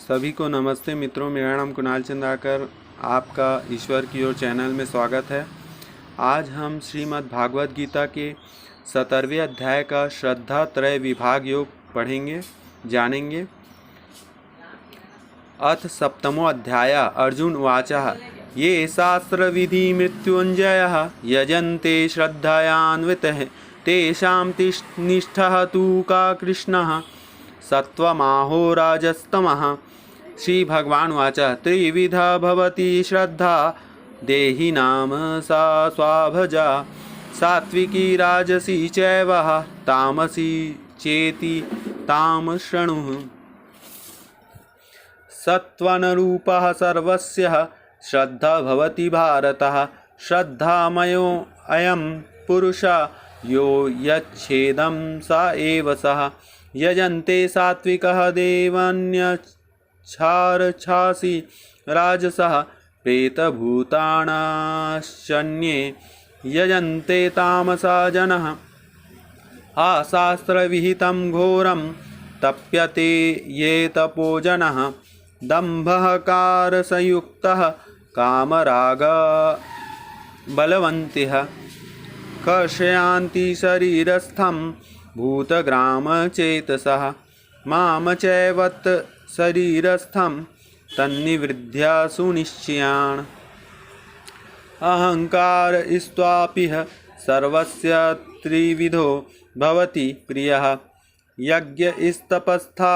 सभी को नमस्ते मित्रों, मेरा नाम कुणाल चंद्राकर, आपका ईश्वर की ओर चैनल में स्वागत है। आज हम श्रीमद् भागवत गीता के 17वें अध्याय का श्रद्धा त्रय विभाग योग पढ़ेंगे, जानेंगे। अथ सप्तमो अध्याय। अर्जुन उवाचः ये शास्त्र विधि मृत्युंजयः यजन्ते श्रद्धयान्वितः तेषां निष्ठः तु का कृष्णः सत्त्वमाहो राजस्तमः। श्री भगवान वाच त्रिविधा भवति श्रद्धा देहिनां सा स्वाभजा सात्विकी राजसी चैव तामसी चेति तां शृणुः। सत्त्वनुरूपः सर्वस्य श्रद्धा भवति भारतः श्रद्धामयो अयं पुरुषः यो यच्छेदं स एव सः यजन्ते सात्विकः देवन्यच्छारछासि राजसः प्रेतभूतानाश्चन्ये यजन्ते तामसा जनः। शास्त्रविहितं घोरं तप्यते ये तपोजनः दम्भहकारसंयुक्तः कामराग बलवन्तिः कर्षयन्ति शरीरस्थं भूतग्रामचेतसः माम चैवत् शरीरस्थं तन्निवृद्ध्या सुनिश्चयान्। अहंकार स्त्वापिह सर्वस्य त्रिविधो भवति प्रियः यज्ञस्तपस्था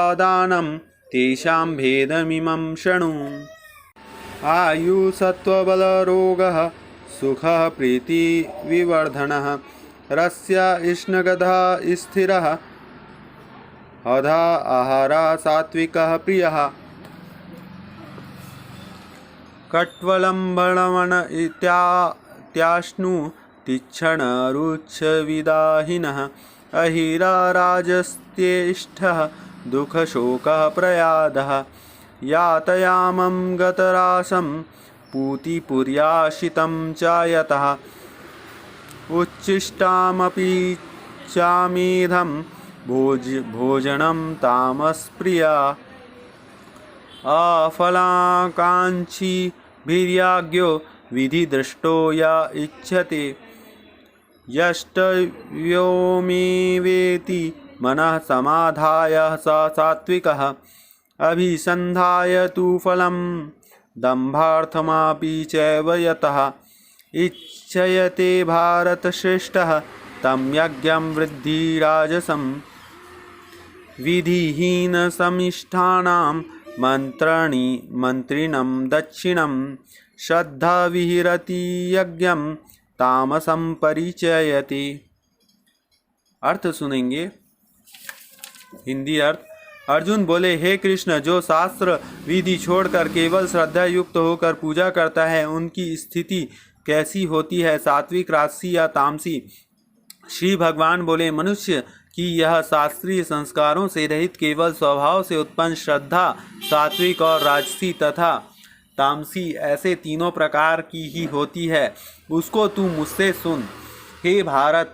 तेषां भेदमिमं शृणु। आयुसत्त्वबलरोगः सुखः प्रीतिविवर्धनः रस्य इष्णगधा स्थिरः हधा आहारा सात्विकः प्रियः कट्वलम्बणवन इत्याश्नु तिच्छणरुच्छविदाहिनः अहिरा राजस्त्येष्ठः दुःखशोकः प्रयादः यातयामं गतरासं पूतिपुर्याशितं च यतः उच्छिष्टामपि चामेधं भोजनं तामसप्रिया अफलाकाङ्क्षी वीर्याज्ञो विधिदृष्टो या इच्छते यष्टव्योमेवेति मनः समाधाय स सात्विकः अभिसन्धाय तु फलं दम्भार्थमापि चैव यतः इच्छयते भारतश्रेष्ठः तं यज्ञं वृद्धिराजसं विधिहीनसमिष्ठानां मन्त्रिणं दक्षिणं श्रद्धा विहरति यज्ञं तामसं परिचयति। अर्थ सुनेंगे। हिंदी अर्थ। अर्जुन बोले, हे कृष्ण, जो शास्त्र विधि छोड़कर केवल श्रद्धा युक्त होकर पूजा करता है उनकी स्थिति कैसी होती है, सात्विक, राजसी या तामसी? श्री भगवान बोले, मनुष्य की यह शास्त्रीय संस्कारों से रहित केवल स्वभाव से उत्पन्न श्रद्धा सात्विक और राजसी तथा तामसी ऐसे तीनों प्रकार की ही होती है। उसको तू मुझसे सुन। हे भारत,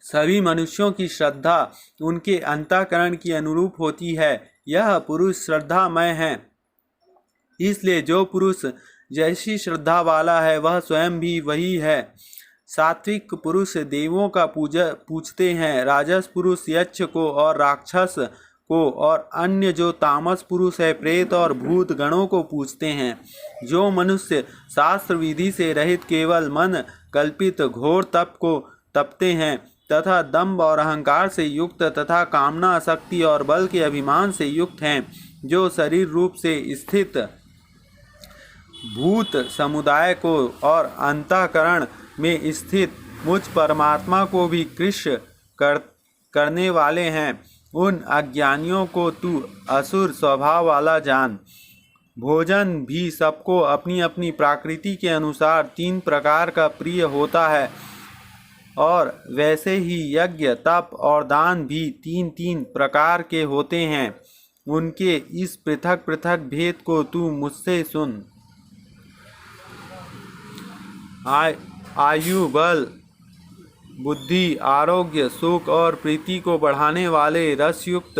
सभी मनुष्यों की श्रद्धा उनके अंतःकरण की अनुरूप होती है। यह पुरुष श्रद्धामय है, इसलिए जो पुरुष जैसी श्रद्धा वाला है वह स्वयं भी वही है। सात्विक पुरुष देवों का पूजते हैं, राजस पुरुष यक्ष को और राक्षस को, और अन्य जो तामस पुरुष है प्रेत और भूत गणों को पूजते हैं। जो मनुष्य शास्त्र विधि से रहित केवल मन कल्पित घोर तप को तपते हैं तथा दंभ और अहंकार से युक्त तथा कामना, आसक्ति और बल के अभिमान से युक्त हैं, जो शरीर रूप से स्थित भूत समुदाय को और अंतःकरण में स्थित मुझ परमात्मा को भी कृष्ण करने वाले हैं, उन अज्ञानियों को तू असुर स्वभाव वाला जान। भोजन भी सबको अपनी अपनी प्रकृति के अनुसार 3 प्रकार का प्रिय होता है, और वैसे ही यज्ञ, तप और दान भी 3-3 प्रकार के होते हैं। उनके इस पृथक पृथक भेद को तू मुझसे सुन। आयु, बल, बुद्धि, आरोग्य, सुख और प्रीति को बढ़ाने वाले रसयुक्त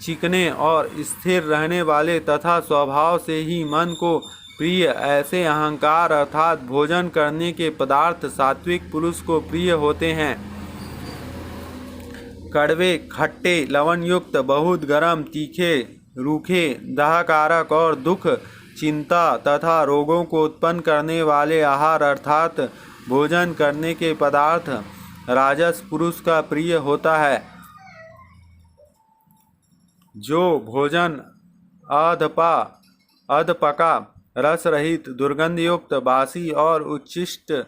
चिकने और स्थिर रहने वाले तथा स्वभाव से ही मन को प्रिय ऐसे अहंकार अर्थात भोजन करने के पदार्थ सात्विक पुरुष को प्रिय होते हैं। कड़वे, खट्टे, लवण युक्त, बहुत गरम, तीखे, रूखे, दाहकारक और दुख, चिंता तथा रोगों को उत्पन्न करने वाले आहार अर्थात भोजन करने के पदार्थ राजस पुरुष का प्रिय होता है। जो भोजन अधपका, रस रहित, दुर्गंध युक्त, बासी और उच्छिष्ट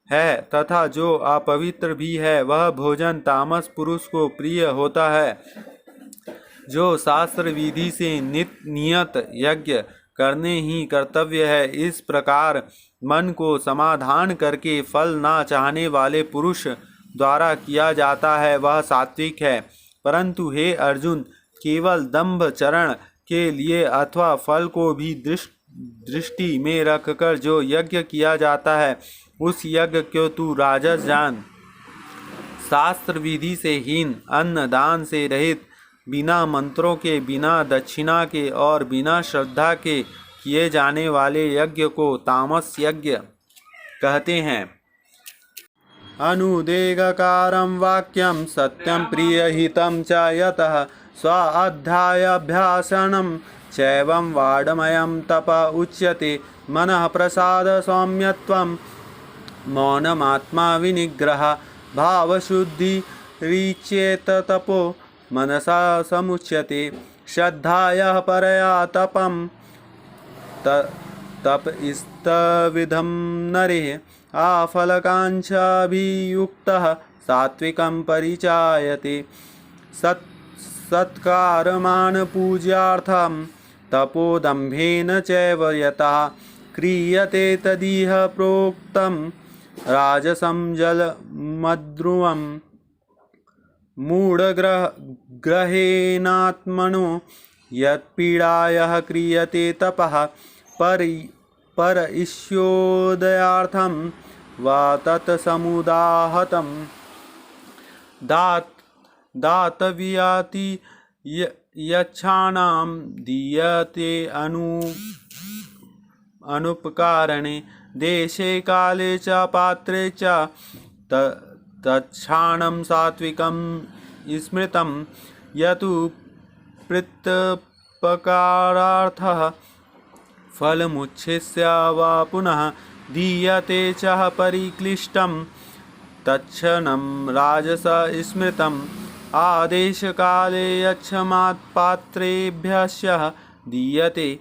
है तथा जो अपवित्र भी है वह भोजन तामस पुरुष को प्रिय होता है। जो शास्त्र विधि से नियत यज्ञ करने ही कर्तव्य है, इस प्रकार मन को समाधान करके फल ना चाहने वाले पुरुष द्वारा किया जाता है, वह सात्विक है। परंतु हे अर्जुन, केवल दंभ चरण के लिए अथवा फल को भी दृष्टि में रखकर जो यज्ञ किया जाता है, उस यज्ञ को तू राजस जान। शास्त्र विधि से हीन, अन्न दान से रहित, बिना मंत्रों के, बिना दक्षिणा के और बिना श्रद्धा के किए जाने वाले यज्ञ को तामस यज्ञ कहते हैं। अनुदेगकारं वाक्यं सत्यं प्रियहितं च यतः स्वाध्यायाभ्यासनं चैवं वाडमयं तप उच्यते। मनः प्रसाद सौम्यत्वं मौनमात्मा विनिग्रह भावशुद्धि रिच्येत तपो मनसा समुच्यते। श्रद्धायाः परया तपं तपस्तविधं नरेः आफलकांक्षाभियुक्तः सात्विकं परिचायते। सत्कारमान पूज्यार्थं तपोदम्भेन चैव यतः क्रियते तदिह प्रोक्तं राजसं जलमद्रुवं। मूढग्रहेणात्मनो यत्पीडायाः क्रियते तपः परईश्योदयार्थं वा तत्समुदाहतं। दातव्याति यच्छानां दीयते अनुपकारणे देशे काले च पात्रे च तच्छानं सात्विकं स्मृतं। यतु प्रत्युपकारार्थः फलमुच्छिष्य वा पुनः दीयते च परिक्लिष्टं तच्छनं राजस स्मृतम्। आदेशकाले यच्छमात् पात्रेभ्यस्य दीयते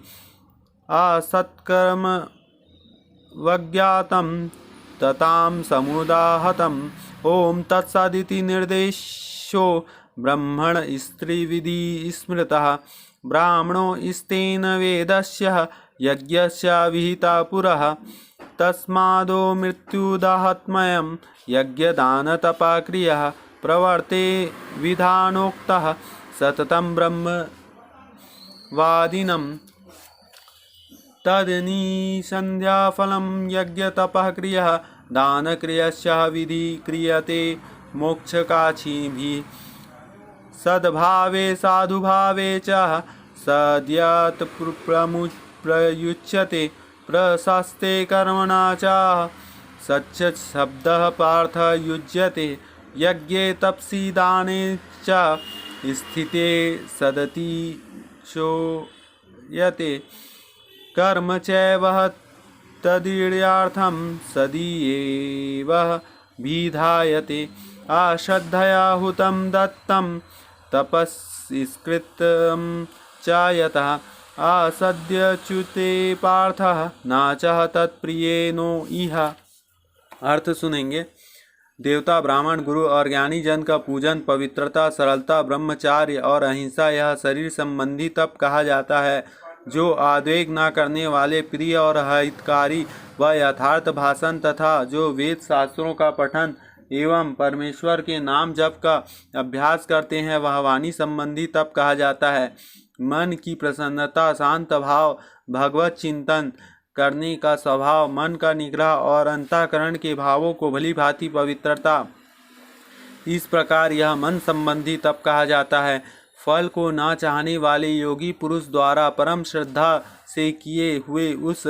असत्कर्म वज्ञातं ततां समुदाहतम्। ओम तत्सदिति निर्देशो ब्रह्मण स्त्रीविधि स्मृतः। ब्राह्मणो स्तेन वेदस्य यज्ञस्य विहिता पुरः। तस्मादो मृत्युदाहत्मयं यज्ञदानतपक्रियः प्रवर्ते विधानोक्तः सततं ब्रह्मवादिनं। तदनिसन्ध्याफलं यज्ञतपक्रियः दानक्रियस्य विधि क्रियते मोक्षकाचिभिः। सद्भावे साधुभावे च सद्यत् प्रयुच्यते प्रशस्ते कर्मणा च सच्च शब्दः पार्थ युज्यते। यज्ञे तपसि दाने च स्थिते सदति शोयते। कर्म चैव तदीयार्थं सदीयेव विधायते। अश्रद्धया हुतं दत्तं तपस्कृतं च यतः असद्यच्युते पार्थः न च तत्प्रियेनो इह। अर्थ सुनेंगे। देवता, ब्राह्मण, गुरु और ज्ञानी जन का पूजन, पवित्रता, सरलता, ब्रह्मचार्य और अहिंसा यह शरीर संबंधी तप कहा जाता है। जो आद्वेग न करने वाले, प्रिय और हितकारी व यथार्थ भाषण तथा जो वेद शास्त्रों का पठन एवं परमेश्वर के नाम जप का अभ्यास करते हैं, वह वाणी संबंधी तप कहा जाता है। मन की प्रसन्नता, शांत भाव, भगवत चिंतन करने का स्वभाव, मन का निग्रह और अंतःकरण के भावों को भली भांति पवित्रता, इस प्रकार यह मन संबंधी तप कहा जाता है। फल को न चाहने वाले योगी पुरुष द्वारा परम श्रद्धा से किए हुए उस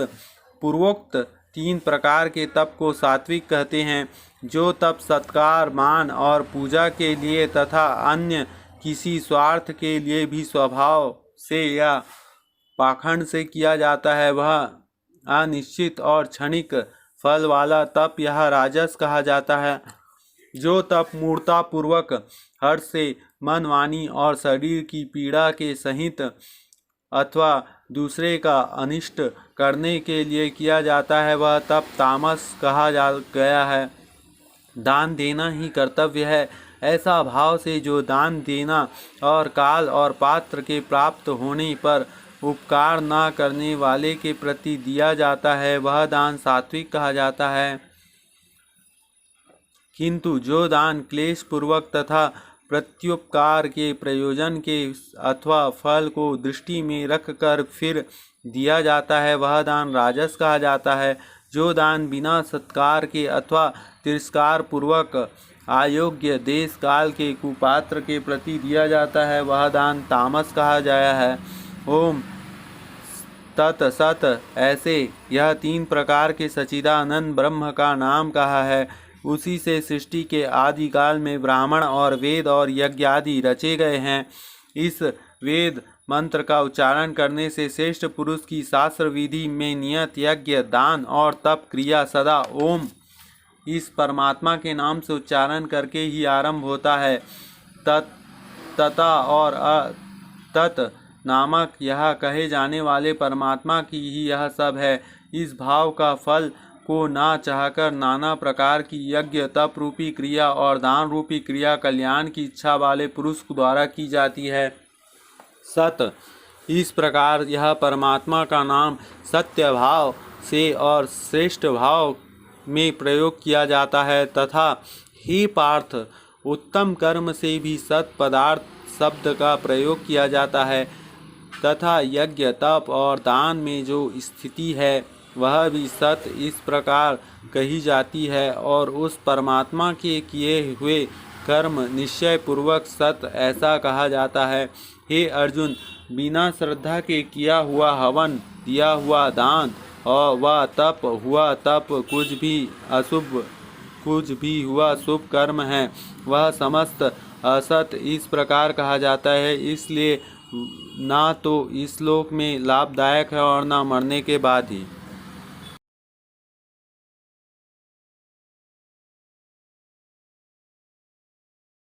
पूर्वोक्त 3 प्रकार के तप को सात्विक कहते हैं। जो तप सत्कार, मान और पूजा के लिए तथा अन्य किसी स्वार्थ के लिए भी स्वभाव से या पाखंड से किया जाता है, वह अनिश्चित और क्षणिक फल वाला तप यह राजस कहा जाता है। जो तप मूर्ता पूर्वक हर्ष से मन, वाणी और शरीर की पीड़ा के सहित अथवा दूसरे का अनिष्ट करने के लिए किया जाता है, वह तप तामस कहा गया है। दान देना ही कर्तव्य है, ऐसा भाव से जो दान देना और काल और पात्र के प्राप्त होने पर उपकार न करने वाले के प्रति दिया जाता है, वह दान सात्विक कहा जाता है। किंतु जो दान क्लेश पूर्वक तथा प्रत्युपकार के प्रयोजन के अथवा फल को दृष्टि में रखकर फिर दिया जाता है, वह दान राजस कहा जाता है। जो दान बिना सत्कार के अथवा तिरस्कार पूर्वक अयोग्य देश काल के कुपात्र के प्रति दिया जाता है, वह दान तामस कहा गया है। ओम तत्सत। ऐसे यह 3 प्रकार के सच्चिदानंद ब्रह्म का नाम कहा है। उसी से सृष्टि के आदि काल में ब्राह्मण और वेद और यज्ञ आदि रचे गए हैं। इस वेद मंत्र का उच्चारण करने से श्रेष्ठ पुरुष की शास्त्र विधि में नियत यज्ञ, दान और तप क्रिया सदा ओम इस परमात्मा के नाम से उच्चारण करके ही आरंभ होता है। तता और तत् नामक यह कहे जाने वाले परमात्मा की ही यह सब है। इस भाव का फल को ना चाहकर नाना प्रकार की यज्ञ, तप रूपी क्रिया और दान रूपी क्रिया कल्याण की इच्छा वाले पुरुष द्वारा की जाती है। सत। इस प्रकार यह परमात्मा का नाम सत्य भाव से और श्रेष्ठ भाव में प्रयोग किया जाता है तथा हे पार्थ, उत्तम कर्म से भी सत पदार्थ शब्द का प्रयोग किया जाता है तथा यज्ञ, तप और दान में जो स्थिति है वह भी सत इस प्रकार कही जाती है और उस परमात्मा के किए हुए कर्म निश्चय पूर्वक सत ऐसा कहा जाता है। हे अर्जुन, बिना श्रद्धा के किया हुआ हवन, दिया हुआ दान और वह तप हुआ तप कुछ भी हुआ शुभ कर्म है, वह समस्त असत इस प्रकार कहा जाता है। इसलिए ना तो इस लोक में लाभदायक है और ना मरने के बाद ही।